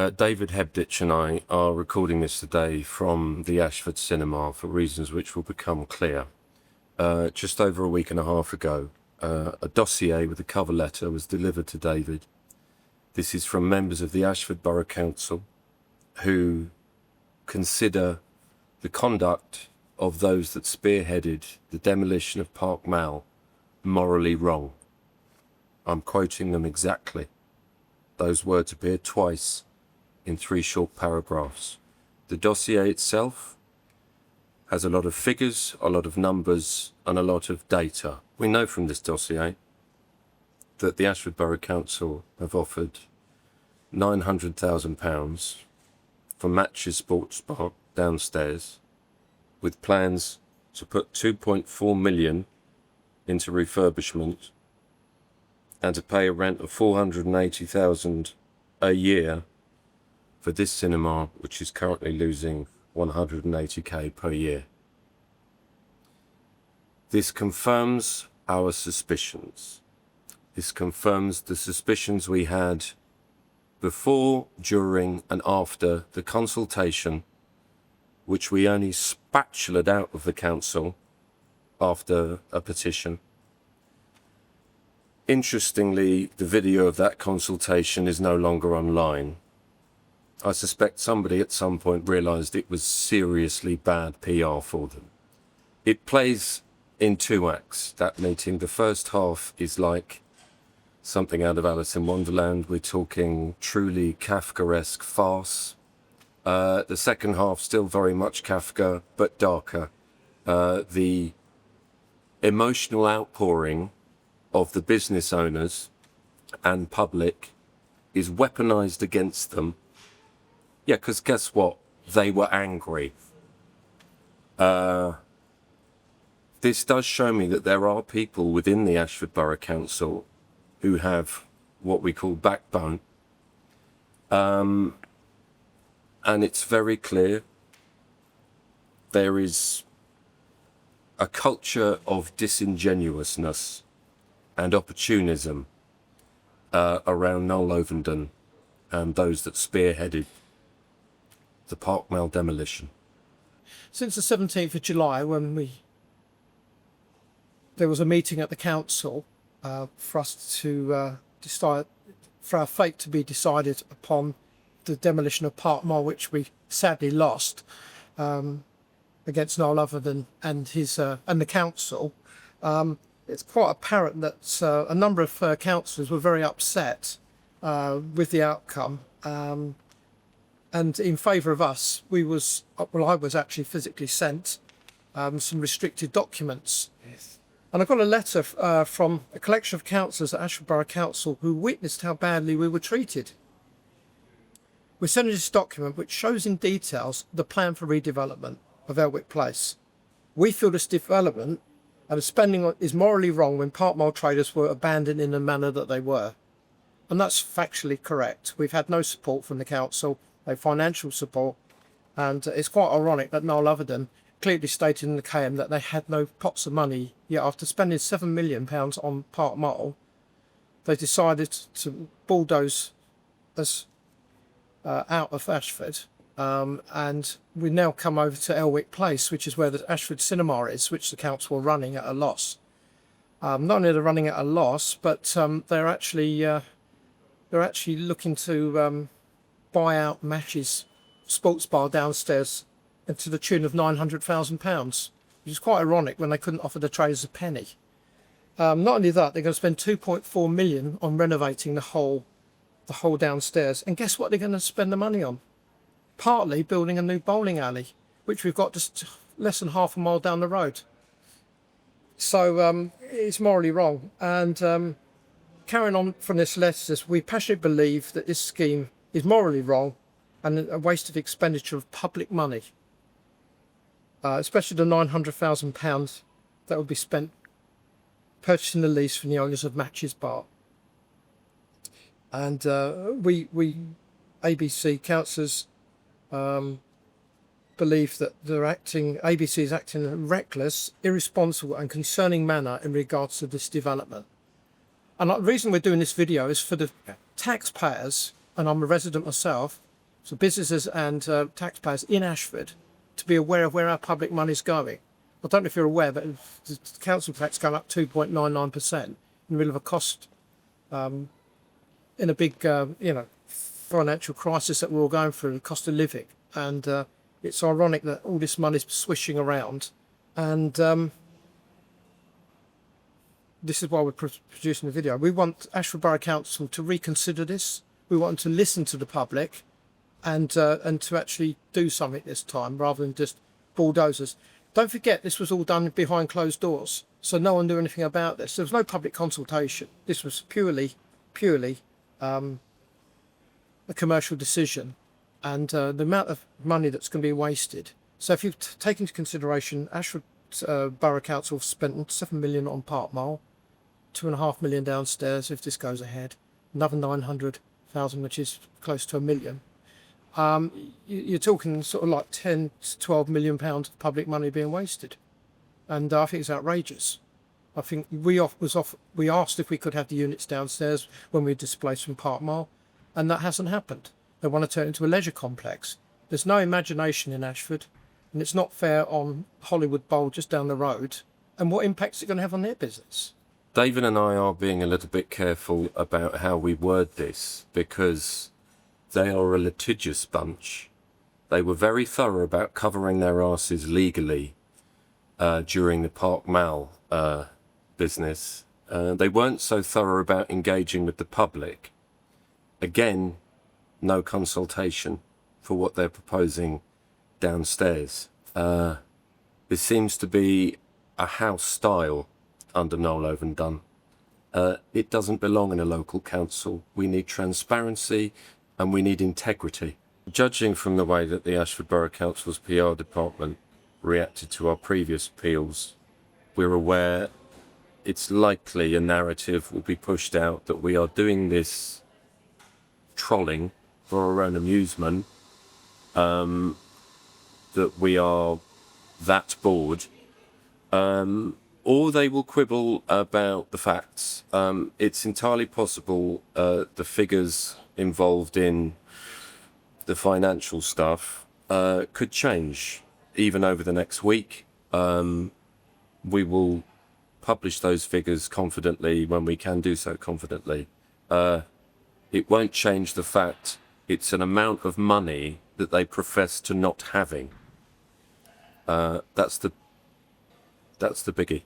David Hebditch and I are recording this today from the Ashford Cinema for reasons which will become clear. Just over a week and a half ago, a dossier with a cover letter was delivered to David. This is from members of the Ashford Borough Council who consider the conduct of those that spearheaded the demolition of Park Mall morally wrong. I'm quoting them exactly. Those words appear twice in 3 short paragraphs. The dossier itself has a lot of figures, a lot of numbers, and a lot of data. We know from this dossier that the Ashford Borough Council have offered £900,000 for Matches Sports Park downstairs, with plans to put 2.4 million into refurbishment and to pay a rent of 480,000 a year for this cinema, which is currently losing 180k per year. This confirms our suspicions. This confirms the suspicions we had before, during, and after the consultation, which we only spatulaed out of the council after a petition. Interestingly, the video of that consultation is no longer online. I suspect somebody at some point realised it was seriously bad PR for them. It plays in 2 acts, that meeting. The first half is like something out of Alice in Wonderland. We're talking truly Kafkaesque farce. The second half still very much Kafka, but darker. The emotional outpouring of the business owners and public is weaponized against them. Yeah, because guess what? They were angry. This does show me that there are people within the Ashford Borough Council who have what we call backbone. And it's very clear there is a culture of disingenuousness and opportunism around Noel Ovenden and those that spearheaded the Park Mall demolition. Since the 17th of July, when there was a meeting at the council for us to decide, for our fate to be decided upon the demolition of Park Mall, which we sadly lost against Noel Ovenden and the council. It's quite apparent that a number of councillors were very upset with the outcome. And in favour of us, I was actually physically sent some restricted documents. Yes. And I got a letter from a collection of councillors at Ashford Borough Council who witnessed how badly we were treated. We're sending this document which shows in details the plan for redevelopment of Elwick Place. We feel this development and the spending is morally wrong when Park Mall traders were abandoned in the manner that they were. And that's factually correct. We've had no support from the council, no financial support, and it's quite ironic that Noel Ovenden clearly stated in the KM that they had no pots of money, yet after spending £7 million on Park Mall, they decided to bulldoze us out of Ashford, and we now come over to Elwick Place, which is where the Ashford Cinema is, which the council are running at a loss. Not only are they running at a loss, but they're actually looking to buy out Matches Sports Bar downstairs to the tune of £900,000, which is quite ironic when they couldn't offer the traders a penny. Not only that, they're going to spend 2.4 million on renovating the whole downstairs, and guess what they're going to spend the money on? Partly building a new bowling alley, which we've got just less than half a mile down the road. So it's morally wrong. And carrying on from this letter, we passionately believe that this scheme is morally wrong and a waste of expenditure of public money, especially the £900,000 that would be spent purchasing the lease from the owners of Matches Bar. And we ABC councillors believe that ABC is acting in a reckless, irresponsible and concerning manner in regards to this development. And the reason we're doing this video is for the taxpayers, and I'm a resident myself, so businesses and taxpayers in Ashford to be aware of where our public money is going. I don't know if you're aware, but the council tax going up 2.99% in the middle of a cost, in a big, financial crisis that we're all going through, the cost of living. And it's ironic that all this money's swishing around. And this is why we're producing the video. We want Ashford Borough Council to reconsider this. We want them to listen to the public and to actually do something this time rather than just bulldozers. Don't forget, this was all done behind closed doors, so no one knew anything about this. There was no public consultation. This was purely a commercial decision, and the amount of money that's going to be wasted. So if you take into consideration, Ashford Borough Council spent 7 million on Park Mile, 2.5 million downstairs if this goes ahead, another 900,000, which is close to £1 million. You're talking sort of like 10 to 12 million pounds of public money being wasted, and I think it's outrageous. I think we asked if we could have the units downstairs when we displaced from Park Mile, and that hasn't happened. They want to turn it into a leisure complex. There's no imagination in Ashford, and it's not fair on Hollywood Bowl just down the road. And what impact is it going to have on their business? David and I are being a little bit careful about how we word this because they are a litigious bunch. They were very thorough about covering their asses legally during the Park Mall business. They weren't so thorough about engaging with the public. Again, no consultation for what they're proposing downstairs. This seems to be a house style under Noel Ovenden. It doesn't belong in a local council. We need transparency and we need integrity. Judging from the way that the Ashford Borough Council's PR department reacted to our previous appeals, we're aware it's likely a narrative will be pushed out that we are doing this trolling for our own amusement, that we are that bored, or they will quibble about the facts. It's entirely possible the figures involved in the financial stuff could change even over the next week. We will publish those figures confidently when we can do so confidently. It won't change the fact it's an amount of money that they profess to not having. That's the biggie.